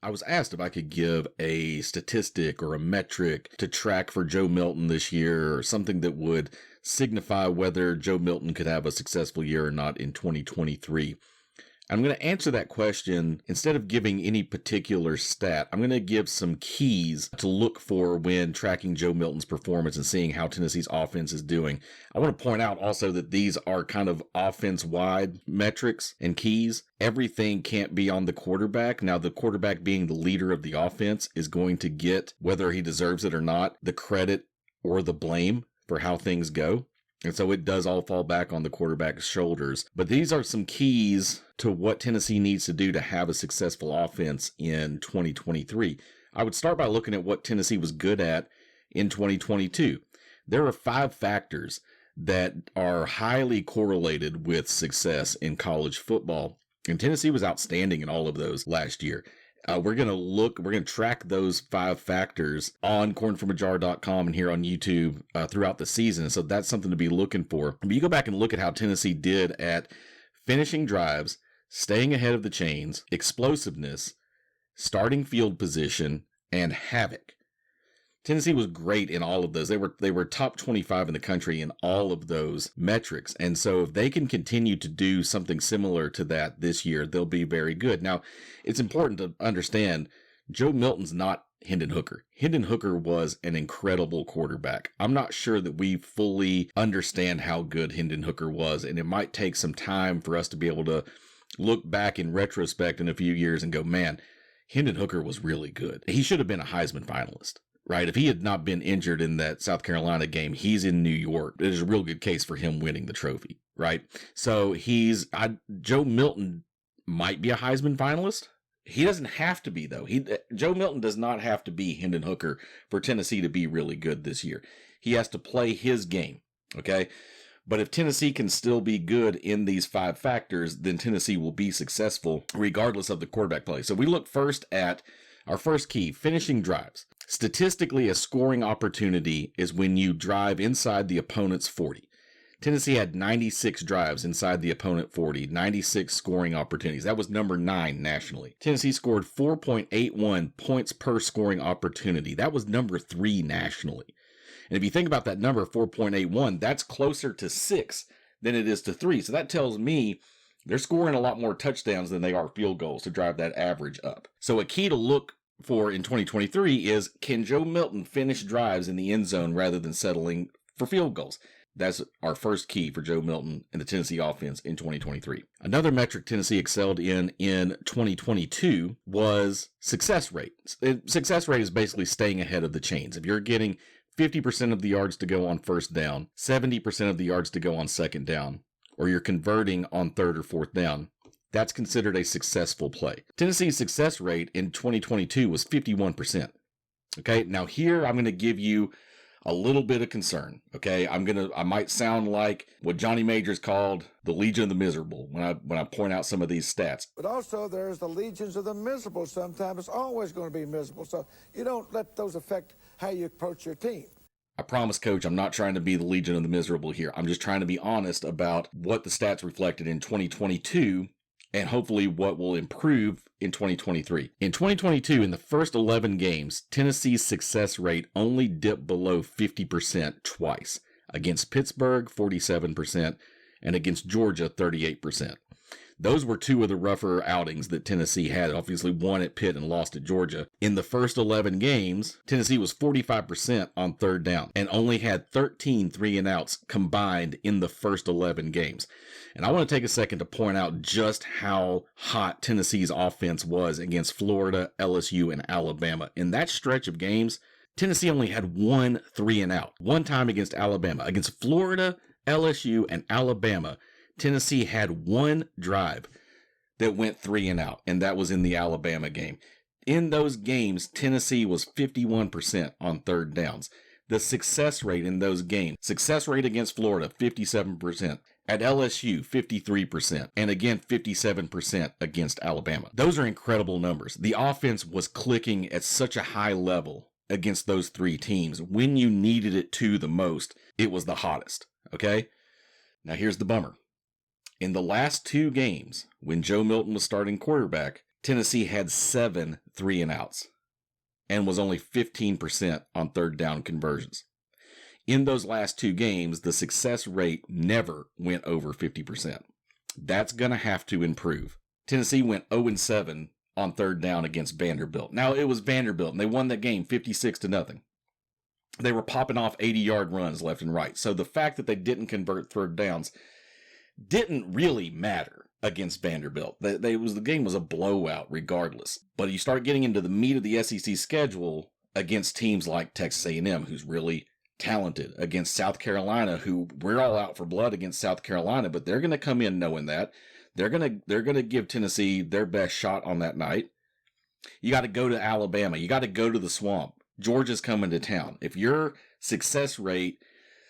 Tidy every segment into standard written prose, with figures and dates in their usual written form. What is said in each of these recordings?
I was asked if I could give a statistic or a metric to track for Joe Milton this year, or something that would signify whether Joe Milton could have a successful year or not in 2023. I'm going to answer that question. Instead of giving any particular stat, I'm going to give some keys to look for when tracking Joe Milton's performance and seeing how Tennessee's offense is doing. I want to point out also that these are kind of offense-wide metrics and keys. Everything can't be on the quarterback. Now, the quarterback being the leader of the offense is going to get, whether he deserves it or not, the credit or the blame for how things go. And so it does all fall back on the quarterback's shoulders. But these are some keys to what Tennessee needs to do to have a successful offense in 2023. I would start by looking at what Tennessee was good at in 2022. There are 5 factors that are highly correlated with success in college football. And Tennessee was outstanding in all of those last year. We're going to track those 5 factors on cornfromajar.com and here on YouTube throughout the season. So that's something to be looking for. But you go back and look at how Tennessee did at finishing drives, staying ahead of the chains, explosiveness, starting field position, and havoc. Tennessee was great in all of those. They were top 25 in the country in all of those metrics. And so if they can continue to do something similar to that this year, they'll be very good. Now, it's important to understand Joe Milton's not Hendon Hooker. Hendon Hooker was an incredible quarterback. I'm not sure that we fully understand how good Hendon Hooker was, and it might take some time for us to be able to look back in retrospect in a few years and go, man, Hendon Hooker was really good. He should have been a Heisman finalist. Right? If he had not been injured in that South Carolina game, he's in New York. There's a real good case for him winning the trophy, right? So Joe Milton might be a Heisman finalist. He doesn't have to be, though. Joe Milton does not have to be Hendon Hooker for Tennessee to be really good this year. He has to play his game, okay? But if Tennessee can still be good in these 5 factors, then Tennessee will be successful regardless of the quarterback play. So we look first at our first key, finishing drives. Statistically, a scoring opportunity is when you drive inside the opponent's 40. Tennessee had 96 drives inside the opponent 40, 96 scoring opportunities. That was number 9 nationally. Tennessee scored 4.81 points per scoring opportunity. That was number 3 nationally. And if you think about that number, 4.81, that's closer to 6 than it is to 3. So that tells me they're scoring a lot more touchdowns than they are field goals to drive that average up. So a key to look for in 2023 is, can Joe Milton finish drives in the end zone rather than settling for field goals? That's our first key for Joe Milton and the Tennessee offense in 2023. Another metric Tennessee excelled in 2022 was success rate. Success rate is basically staying ahead of the chains. If you're getting 50% of the yards to go on first down, 70% of the yards to go on second down, or you're converting on third or fourth down, that's considered a successful play. Tennessee's success rate in 2022 was 51%. Okay, now here I'm going to give you a little bit of concern. Okay, I might sound like what Johnny Majors called the Legion of the Miserable when I point out some of these stats. But also there's the legions of the miserable. Sometimes it's always going to be miserable. So you don't let those affect how you approach your team. I promise, Coach, I'm not trying to be the Legion of the Miserable here. I'm just trying to be honest about what the stats reflected in 2022 and hopefully what will improve in 2023. In 2022, in the first 11 games, Tennessee's success rate only dipped below 50% twice. Against Pittsburgh, 47%, and against Georgia, 38%. Those were 2 of the rougher outings that Tennessee had. Obviously, one at Pitt and lost at Georgia. In the first 11 games, Tennessee was 45% on third down and only had 13 3-and-outs combined in the first 11 games. And I want to take a second to point out just how hot Tennessee's offense was against Florida, LSU, and Alabama. In that stretch of games, Tennessee only had 1 3-and-out. One time against Alabama. Against Florida, LSU, and Alabama, Tennessee had 1 drive that went 3-and-out, and that was in the Alabama game. In those games, Tennessee was 51% on third downs. The success rate in those games, success rate against Florida, 57%. At LSU, 53%. And again, 57% against Alabama. Those are incredible numbers. The offense was clicking at such a high level against those 3 teams. When you needed it to the most, it was the hottest. Okay? Now here's the bummer. In the last 2 games, when Joe Milton was starting quarterback, Tennessee had 7 3 and outs and was only 15% on third down conversions. In those last 2 games, the success rate never went over 50%. That's going to have to improve. Tennessee went 0-7 on third down against Vanderbilt. Now, it was Vanderbilt, and they won that game 56-0. They were popping off 80-yard runs left and right. So the fact that they didn't convert third downs didn't really matter against Vanderbilt. The game was a blowout regardless. But you start getting into the meat of the SEC schedule against teams like Texas A&M, who's really talented, against South Carolina, who we're all out for blood against South Carolina, but they're going to come in knowing that. They're going to give Tennessee their best shot on that night. You got to go to Alabama. You got to go to the Swamp. Georgia's coming to town. If your success rate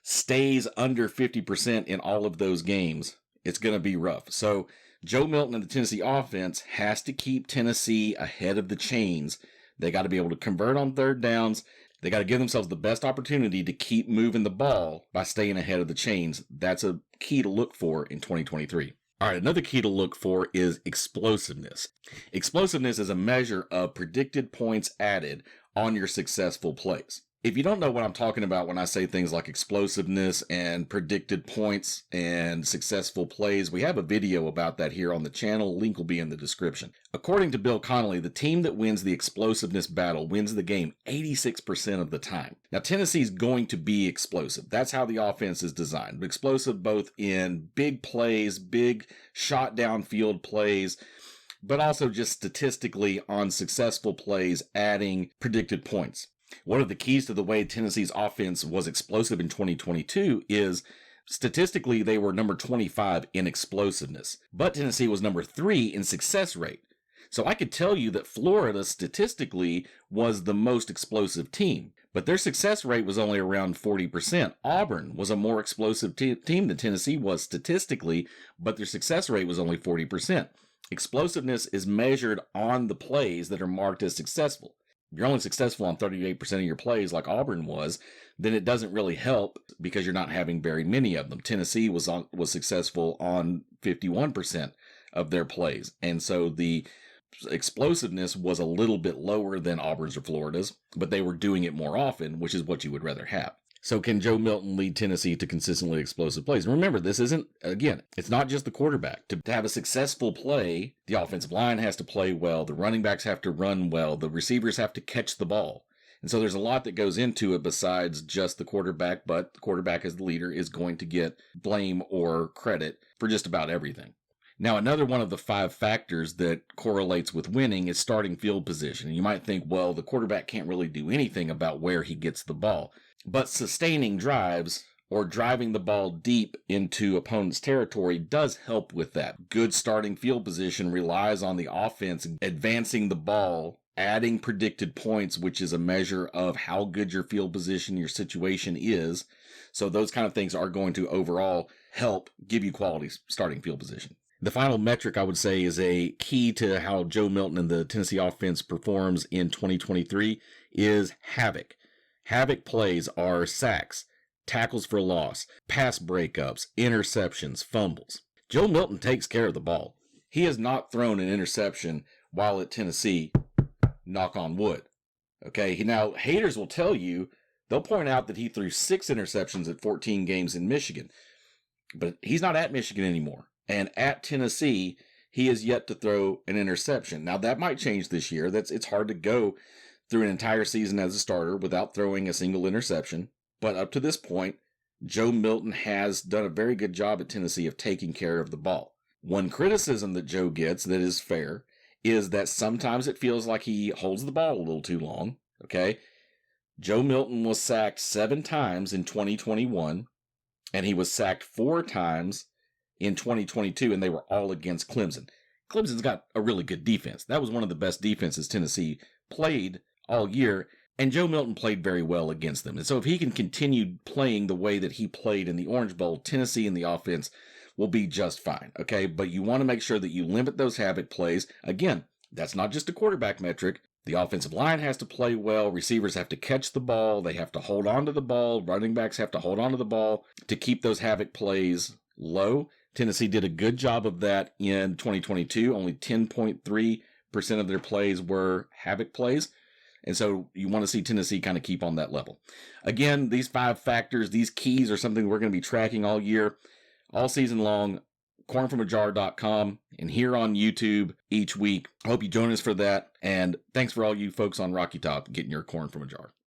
stays under 50% in all of those games, it's going to be rough. So Joe Milton and the Tennessee offense has to keep Tennessee ahead of the chains. They got to be able to convert on third downs. They got to give themselves the best opportunity to keep moving the ball by staying ahead of the chains. That's a key to look for in 2023. All right, another key to look for is explosiveness. Explosiveness is a measure of predicted points added on your successful plays. If you don't know what I'm talking about when I say things like explosiveness and predicted points and successful plays, we have a video about that here on the channel. Link will be in the description. According to Bill Connolly, the team that wins the explosiveness battle wins the game 86% of the time. Now, Tennessee's going to be explosive. That's how the offense is designed. Explosive both in big plays, big shot downfield plays, but also just statistically on successful plays, adding predicted points. One of the keys to the way Tennessee's offense was explosive in 2022 is statistically they were number 25 in explosiveness, but Tennessee was number 3 in success rate. So I could tell you that Florida statistically was the most explosive team, but their success rate was only around 40%. Auburn was a more explosive team than Tennessee was statistically, but their success rate was only 40%. Explosiveness is measured on the plays that are marked as successful. If you're only successful on 38% of your plays like Auburn was, then it doesn't really help because you're not having very many of them. Tennessee was successful on 51% of their plays. And so the explosiveness was a little bit lower than Auburn's or Florida's, but they were doing it more often, which is what you would rather have. So can Joe Milton lead Tennessee to consistently explosive plays? And remember, this isn't, again, it's not just the quarterback. To have a successful play, the offensive line has to play well, the running backs have to run well, the receivers have to catch the ball. And so there's a lot that goes into it besides just the quarterback, but the quarterback as the leader is going to get blame or credit for just about everything. Now, another one of the 5 factors that correlates with winning is starting field position. And you might think, well, the quarterback can't really do anything about where he gets the ball. But sustaining drives or driving the ball deep into opponent's territory does help with that. Good starting field position relies on the offense advancing the ball, adding predicted points, which is a measure of how good your field position, your situation is. So those kind of things are going to overall help give you quality starting field position. The final metric I would say is a key to how Joe Milton and the Tennessee offense performs in 2023 is havoc. Havoc plays are sacks, tackles for loss, pass breakups, interceptions, fumbles. Joe Milton takes care of the ball. He has not thrown an interception while at Tennessee, knock on wood. Okay, now haters will tell you, they'll point out that he threw 6 interceptions at 14 games in Michigan. But he's not at Michigan anymore. And at Tennessee, he is yet to throw an interception. Now, that might change this year. It's hard to go through an entire season as a starter without throwing a single interception. But up to this point, Joe Milton has done a very good job at Tennessee of taking care of the ball. One criticism that Joe gets that is fair is that sometimes it feels like he holds the ball a little too long. Okay? Joe Milton was sacked 7 times in 2021, and he was sacked 4 times in 2022, and they were all against Clemson. Clemson's got a really good defense. That was one of the best defenses Tennessee played all year, and Joe Milton played very well against them. And so if he can continue playing the way that he played in the Orange Bowl, Tennessee in the offense will be just fine, okay? But you want to make sure that you limit those havoc plays. Again, that's not just a quarterback metric. The offensive line has to play well. Receivers have to catch the ball. They have to hold on to the ball. Running backs have to hold on to the ball to keep those havoc plays low. Tennessee did a good job of that in 2022, only 10.3% of their plays were havoc plays. And so you want to see Tennessee kind of keep on that level. Again, these 5 factors, these keys are something we're going to be tracking all year, all season long. cornfromajar.com and here on YouTube each week. I hope you join us for that. And thanks for all you folks on Rocky Top getting your corn from a jar.